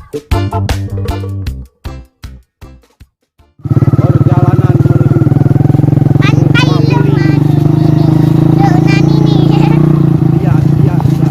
Perjalanan menuju Pantai Leunan ini. iya, iya, iya.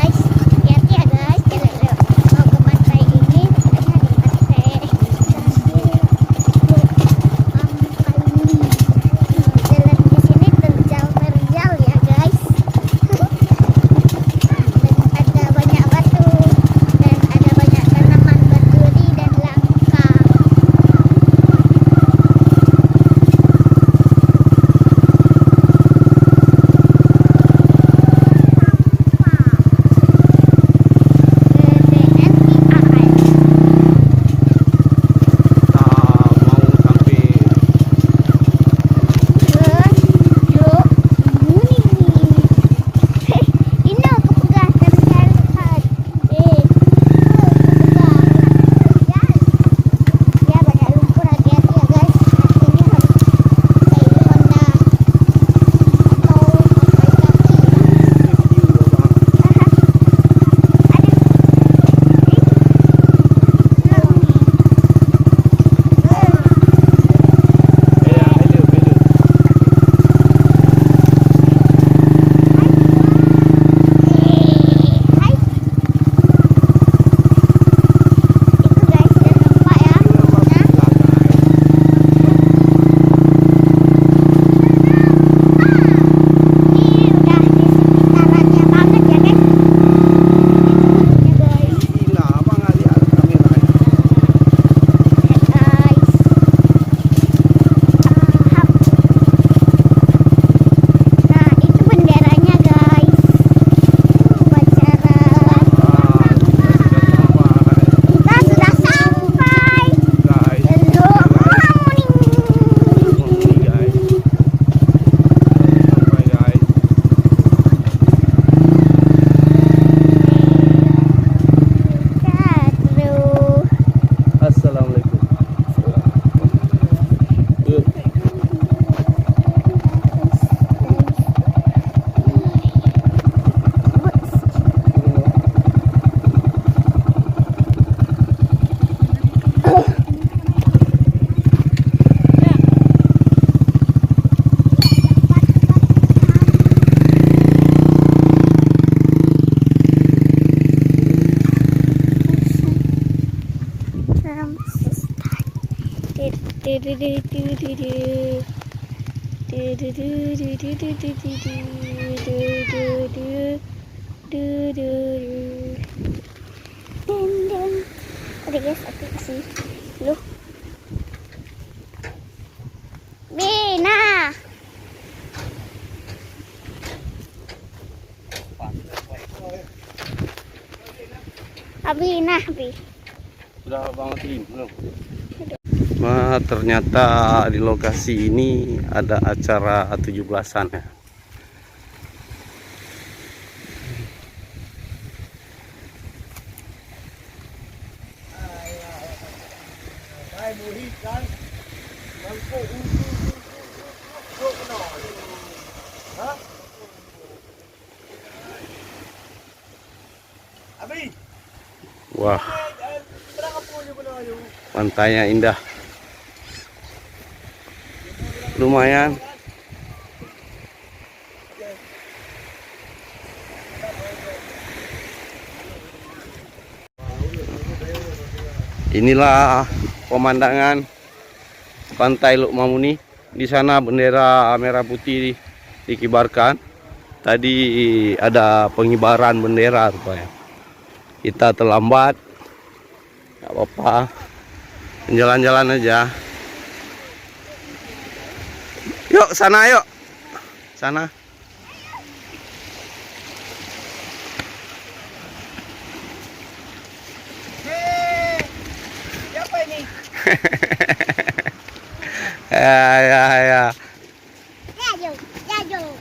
Guys, hati-hati ya guys, kalau mau ke pantai ini ada pantai jalan di sini terjal ya guys. Dan ada banyak batu dan ada banyak tanaman berduri dan langka. Kita mau sampai Ini aku pegang terlihat. Ya banyak lumpur, hati-hati ya guys. Ini harus pakai Honda atau iya, hidup, hidup. Hai. Itu guys, dan nampak ya. Ini udah di sekitarannya banget ya guys. Ya guys. Gila, apa nggak lihat kamera? Guys. Nah, itu benderanya guys. Upacara. Kita sudah sampai. Guys, Hello, morning. ini guys. Sampai guys. Aduh. Assalamualaikum. Yuk. Oke guys, aku kasih dulu. Bina. Abi, nah, Abi. Sudah bangetin belum? Nah, ternyata di lokasi ini ada acara 17-an ya. Wah, pantainya indah. Lumayan. Inilah pemandangan Pantai Lukmamuni. Di sana bendera merah putih dikibarkan. Tadi ada pengibaran bendera rupanya. Kita terlambat, nggak apa-apa, jalan-jalan aja. Yuk sana, yuk sana. Siapa ini? Ya. Jauh, jauh.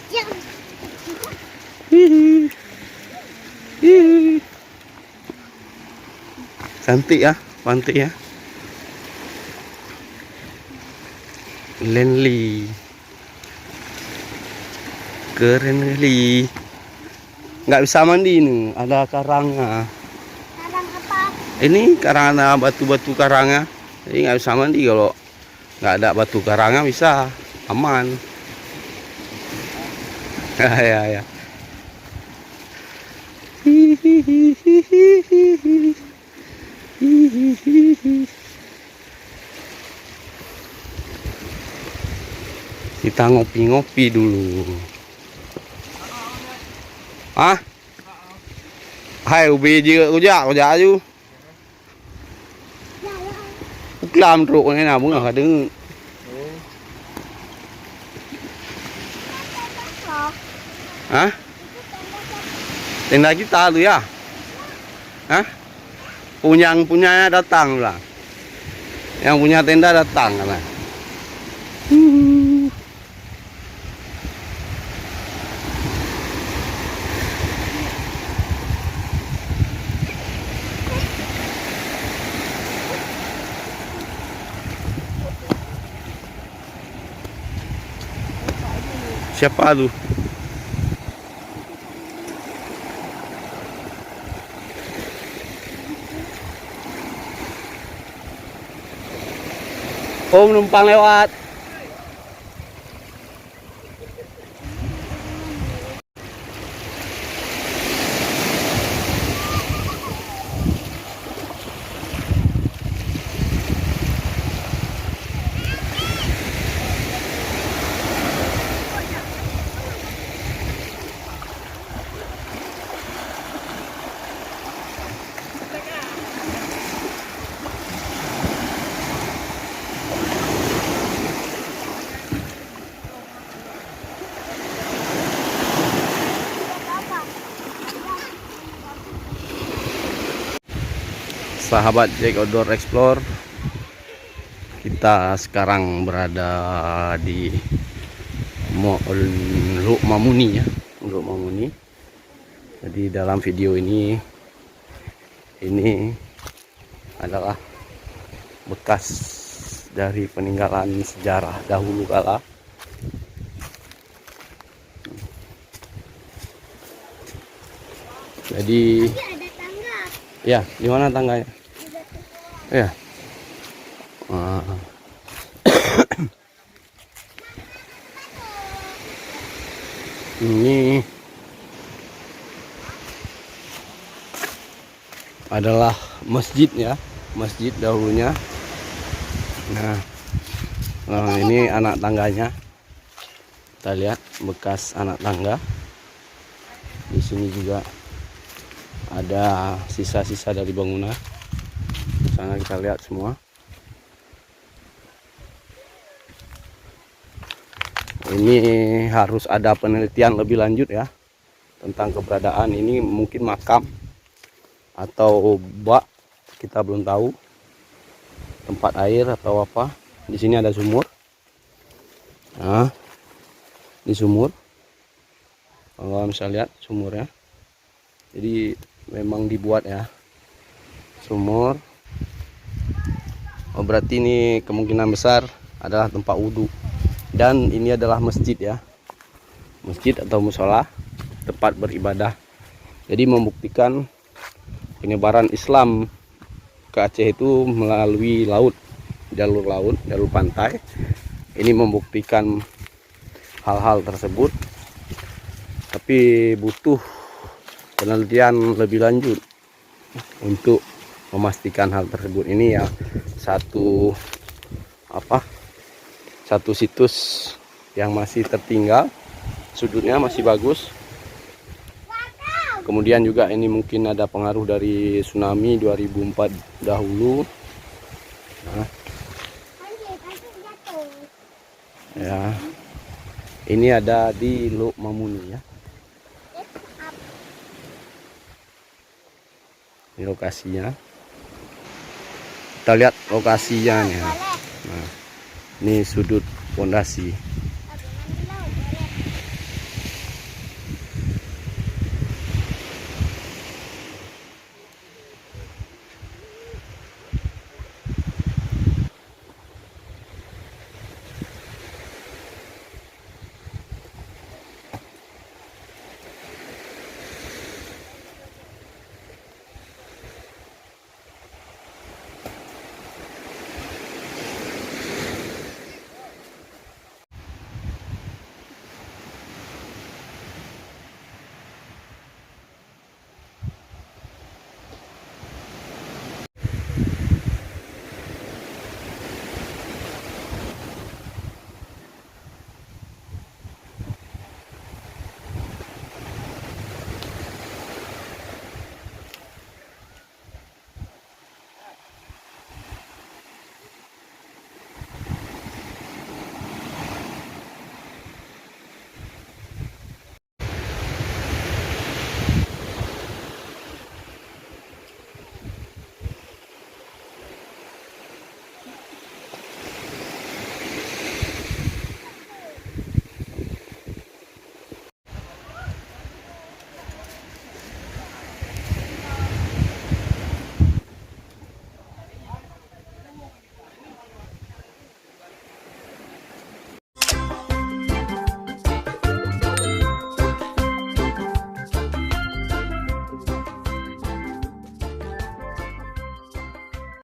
Jauh. Hihi. Hihi. Cantik ya, pantai ya. Lenli. Keren kali. Nggak bisa mandi nih, ada karangnya. Karang apa? Ini karang ada batu-batu karangnya. Jadi nggak bisa mandi kalau nggak ada batu karangnya bisa aman. Ya ya ya. Kita ngopi-ngopi dulu. Ah? Hai ubi juga kerja aja. Ya, ya. Làm trụ này nào cũng là đứng. Oh, Hah? itu tenda siapa? Tenda kita tuh ya? Hah? Punyanya datang lah. Yang punya tenda datang kan? Siapa lu? Oh, numpang lewat. Sahabat Jack Outdoor Explore, kita sekarang berada di Luk Mamuni ya, Luk Mamuni. Jadi dalam video ini adalah bekas dari peninggalan sejarah dahulu kala. Jadi Ada tangga. ya, di mana tangganya? Ya. Ah. Ini adalah masjid ya, masjid dahulunya. Nah, ini anak tangganya. Kita lihat bekas anak tangga. Di sini juga ada sisa-sisa dari bangunan. Di sana kita lihat semua. Ini harus ada penelitian lebih lanjut ya tentang keberadaan ini, mungkin makam atau bak, kita belum tahu, tempat air atau apa. Di sini ada sumur. Nah, di sumur, kalau bisa lihat sumurnya. Jadi memang dibuat ya sumur. Oh, berarti ini kemungkinan besar adalah tempat wudhu. Dan ini adalah masjid ya, masjid atau musola, tempat beribadah. Jadi membuktikan penyebaran Islam ke Aceh itu melalui laut, jalur pantai. Ini membuktikan hal-hal tersebut, tapi butuh penelitian lebih lanjut untuk memastikan hal tersebut. Ini ya satu situs yang masih tertinggal, sudutnya masih bagus. Kemudian juga ini mungkin ada pengaruh dari tsunami 2004 dahulu. Nah, ya, ini ada di Luk Mamuni ya. Ini lokasinya. Kita lihat lokasinya nih. Nah, ini sudut pondasi.